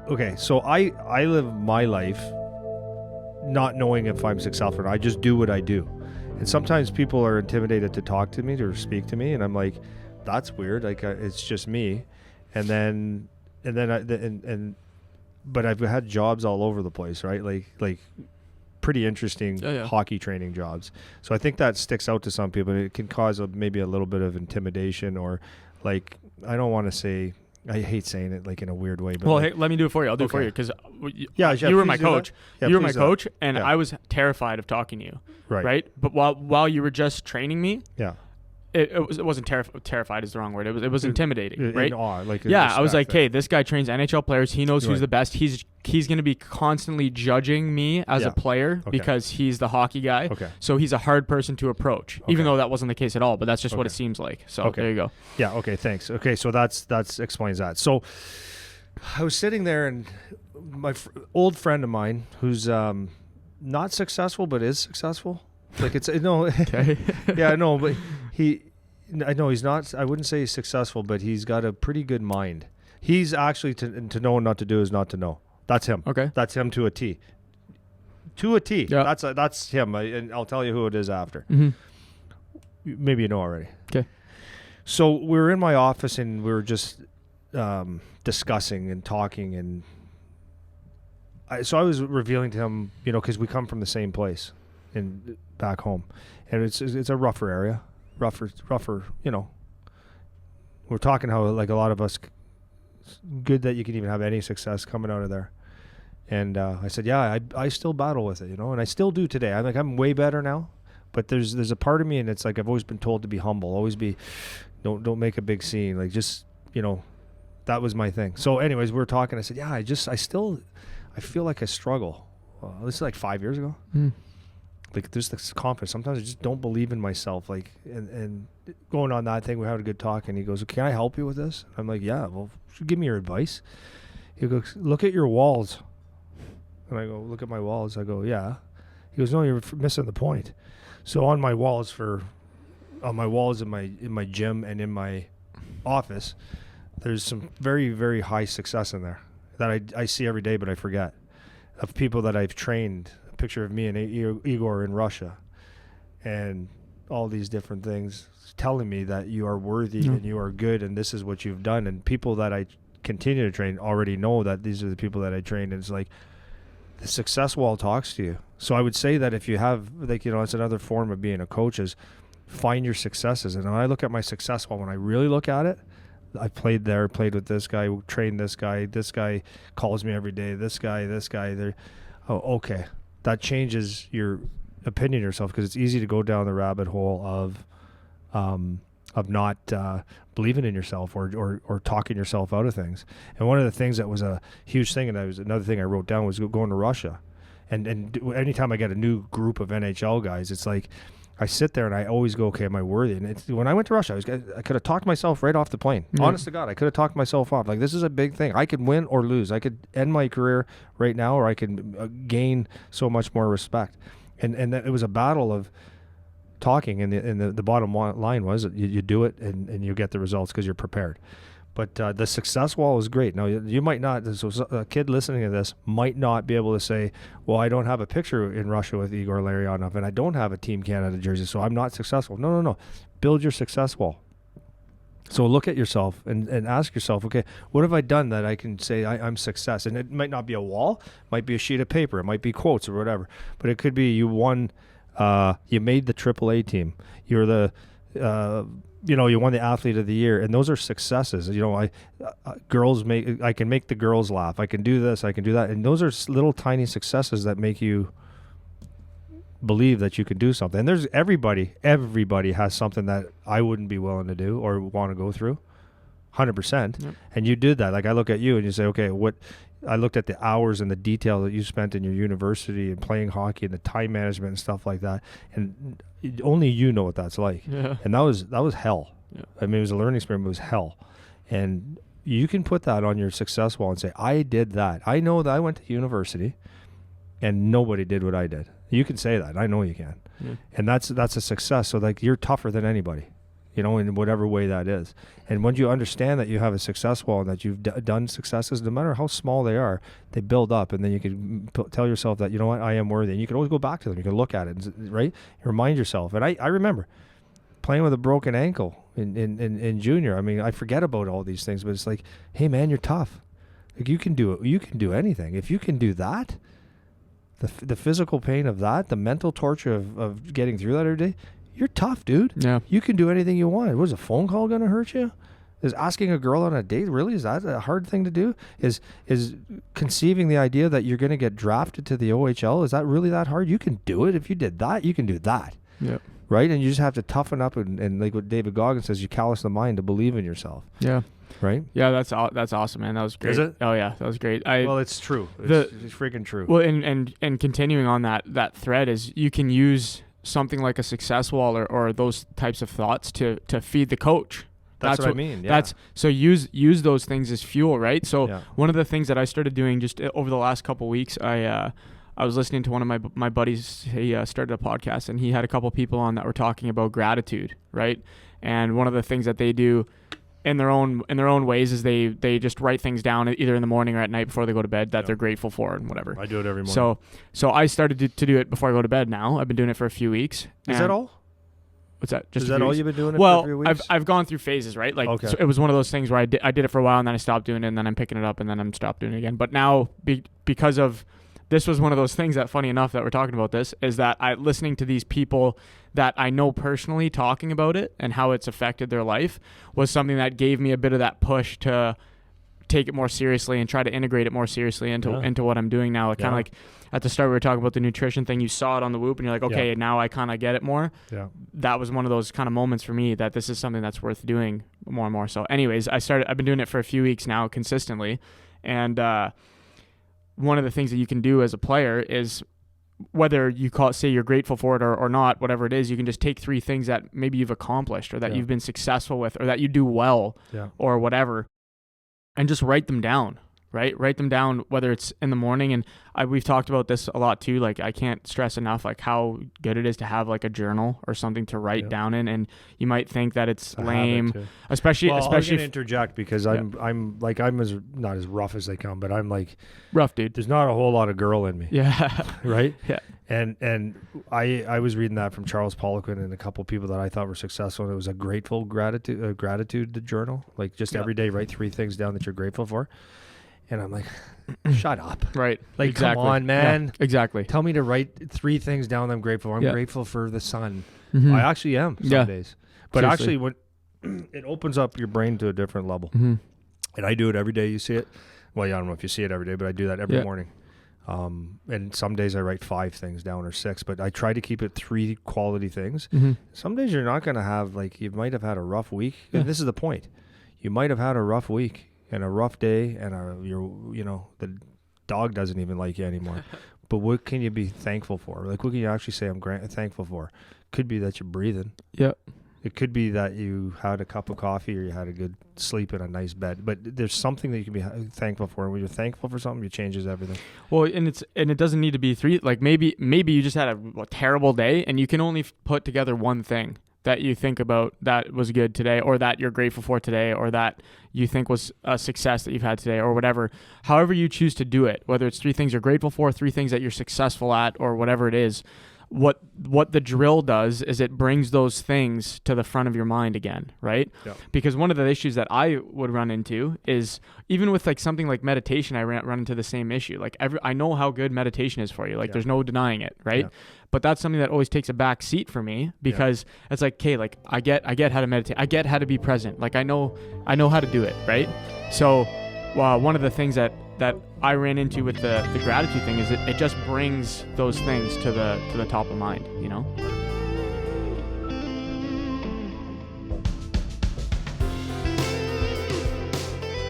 okay, so I live my life not knowing if I'm successful or not. I just do what I do. And sometimes people are intimidated to talk to me or speak to me, and I'm like, that's weird. Like it's just me. But I've had jobs all over the place, right? Like pretty interesting hockey training jobs. So I think that sticks out to some people. It can cause maybe a little bit of intimidation, or like, I don't want to say, I hate saying it like in a weird way. But hey, let me do it for you. I'll do it for you because you were my coach. Yeah, you were my coach, and I was terrified of talking to you. Right. But while you were just training me, it wasn't terrified is the wrong word. It was intimidating, right? In awe, I was like, hey, this guy trains NHL players. He knows who's the best. He's going to be constantly judging me as a player because he's the hockey guy. Okay. So he's a hard person to approach, even though that wasn't the case at all. But that's just what it seems like. So there you go. Yeah. Okay. Thanks. Okay. So that's explains that. So I was sitting there, and my old friend of mine who's not successful but is successful. Like it's Okay. Yeah, I know, but I know he's not. I wouldn't say he's successful, but he's got a pretty good mind. He's actually to know and not to do is not to know. That's him. Okay. That's him to a T. To a T. Yeah. That's him, and I'll tell you who it is after. Mm-hmm. Maybe you know already. Okay. So we were in my office, and we were just discussing and talking, and so I was revealing to him, because we come from the same place, in back home, and it's a rougher area. Rougher, we're talking how, like, a lot of us, good that you can even have any success coming out of there. And I said, yeah, I still battle with it, and I still do today. I'm way better now, but there's a part of me, and it's like I've always been told to be humble, always be, don't make a big scene, like, just, that was my thing. So anyways, we were talking. I said, yeah, I feel like I struggle. This is like 5 years ago. Like, there's this confidence. Sometimes I just don't believe in myself. Like, and going on that thing, we had a good talk, and he goes, can I help you with this? I'm like, yeah, well, give me your advice. He goes, look at your walls. And I go, look at my walls. I go, yeah. He goes, no, you're missing the point. So on my walls in my gym and in my office, there's some very, very high success in there that I see every day, but I forget, of people that I've trained. Picture of me and Igor in Russia, and all these different things telling me that you are worthy and you are good, and this is what you've done. And people that I continue to train already know that these are the people that I trained. And it's like the success wall talks to you. So I would say that if you have, like, it's another form of being a coach, is find your successes. And when I look at my success wall, when I really look at it, I played with this guy, trained this guy calls me every day, this guy there. Oh, okay. That changes your opinion of yourself, because it's easy to go down the rabbit hole of not believing in yourself or talking yourself out of things. And one of the things that was a huge thing, and that was another thing I wrote down, was going to Russia. And anytime I get a new group of NHL guys, it's like I sit there and I always go, okay, am I worthy? And when I went to Russia, I could have talked myself right off the plane. Mm-hmm. Honest to God, I could have talked myself off. Like, this is a big thing. I could win or lose. I could end my career right now, or I could gain so much more respect. And it was a battle of talking. And the bottom line was that you do it and you get the results because you're prepared. But the success wall is great. Now, you might not, so a kid listening to this might not be able to say, well, I don't have a picture in Russia with Igor Larionov, and I don't have a Team Canada jersey, so I'm not successful. No. Build your success wall. So look at yourself and ask yourself, okay, what have I done that I can say I'm success? And it might not be a wall, it might be a sheet of paper, it might be quotes or whatever, but it could be you won, you made the AAA team. You're the... you won the athlete of the year, and those are successes. I can make the girls laugh. I can do this, I can do that. And those are little tiny successes that make you believe that you can do something. And there's everybody has something that I wouldn't be willing to do or want to go through 100%. Yep. And you did that. Like, I look at you and you say, okay, I looked at the hours and the detail that you spent in your university and playing hockey and the time management and stuff like that. And only you know what that's like. Yeah. And that was hell. Yeah. I mean, it was a learning experience, but it was hell. And you can put that on your success wall and say, I did that. I know that I went to university and nobody did what I did. You can say that. I know you can. Yeah. And that's a success. So, like, you're tougher than anybody. in whatever way that is. And when you understand that you have a success wall and that you've done successes, no matter how small they are, they build up. And then you can tell yourself that, you know what, I am worthy. And you can always go back to them. You can look at it, right? Remind yourself. And I remember playing with a broken ankle in junior. I mean, I forget about all these things, but it's like, hey, man, you're tough. Like, you can do it. You can do anything. If you can do that, the physical pain of that, the mental torture of getting through that every day, you're tough, dude. Yeah. You can do anything you want. Was a phone call going to hurt you? Is asking a girl on a date, really, is that a hard thing to do? Is conceiving the idea that you're going to get drafted to the OHL, is that really that hard? You can do it. If you did that, you can do that. Yeah. Right? And you just have to toughen up and like what David Goggins says, you callous the mind to believe in yourself. Yeah. Right? Yeah, that's awesome, man. That was great. Is it? Oh yeah, that was great. Well, it's true. It's freaking true. Well, and continuing on that thread is you can use something like a success wall or those types of thoughts to feed the coach. That's what I mean. Yeah. So use those things as fuel, right? So one of the things that I started doing just over the last couple of weeks, I was listening to one of my buddies. He started a podcast, and he had a couple people on that were talking about gratitude, right? And one of the things that they do in their own ways is they just write things down either in the morning or at night before they go to bed that they're grateful for and whatever. I do it every morning. So I started to do it before I go to bed now. I've been doing it for a few weeks. Is that all? What's that? Just is that all you've been doing it for a few weeks? I've gone through phases, right? Like okay. So it was one of those things where I did it for a while and then I stopped doing it and then I'm picking it up and then I'm stopped doing it again. But now because of this was one of those things that, funny enough, that we're talking about this, is that listening to these people that I know personally talking about it and how it's affected their life was something that gave me a bit of that push to take it more seriously and try to integrate it more seriously into what I'm doing now. Kind of like at the start we were talking about the nutrition thing. You saw it on the Whoop and you're like, okay, now I kind of get it more. Yeah. That was one of those kind of moments for me that this is something that's worth doing more and more. So anyways, I've been doing it for a few weeks now consistently. And one of the things that you can do as a player is, whether you say you're grateful for it or not, whatever it is, you can just take 3 things that maybe you've accomplished or that you've been successful with or that you do well or whatever, and just write them down, right? Write them down, whether it's in the morning. And we've talked about this a lot too. Like, I can't stress enough, like, how good it is to have like a journal or something to write down in. And you might think that it's lame, especially I'm going to interject because I'm not as rough as they come, but I'm like rough, dude. There's not a whole lot of girl in me. Yeah. Right. Yeah. And I was reading that from Charles Poliquin and a couple of people that I thought were successful. And it was a gratitude journal. Like, just every day write 3 things down that you're grateful for. And I'm like, shut up. Right. Like, exactly. Come on, man. Yeah, exactly. Tell me to write 3 things down that I'm grateful for. I'm grateful for the sun. Mm-hmm. I actually am some days. But actually, when it opens up your brain to a different level. Mm-hmm. And I do it every day. You see it? Well, I don't know if you see it every day, but I do that every morning. And some days I write 5 things down or 6, but I try to keep it 3 quality things. Mm-hmm. Some days you're not going to have, like, you might have had a rough week. Yeah. And this is the point. You might have had a rough week and a rough day and the dog doesn't even like you anymore. But what can you be thankful for? Like, what can you actually say I'm thankful for? Could be that you're breathing. Yeah. It could be that you had a cup of coffee or you had a good sleep in a nice bed. But there's something that you can be thankful for. And when you're thankful for something, it changes everything. Well, and it doesn't need to be 3. Like, maybe you just had a terrible day and you can only put together one thing that you think about that was good today, or that you're grateful for today, or that you think was a success that you've had today, or whatever. However you choose to do it, whether it's 3 things you're grateful for, 3 things that you're successful at, or whatever it is, what the drill does is it brings those things to the front of your mind again, right? Yeah. Because one of the issues that I would run into is, even with like something like meditation, I run into the same issue. Like, I know how good meditation is for you. Like, there's no denying it, right? Yeah. But that's something that always takes a back seat for me, because it's like, okay, like I get how to meditate. I get how to be present. Like, I know how to do it, right? So one of the things that I ran into with the gratitude thing is it just brings those things to the top of mind, you know?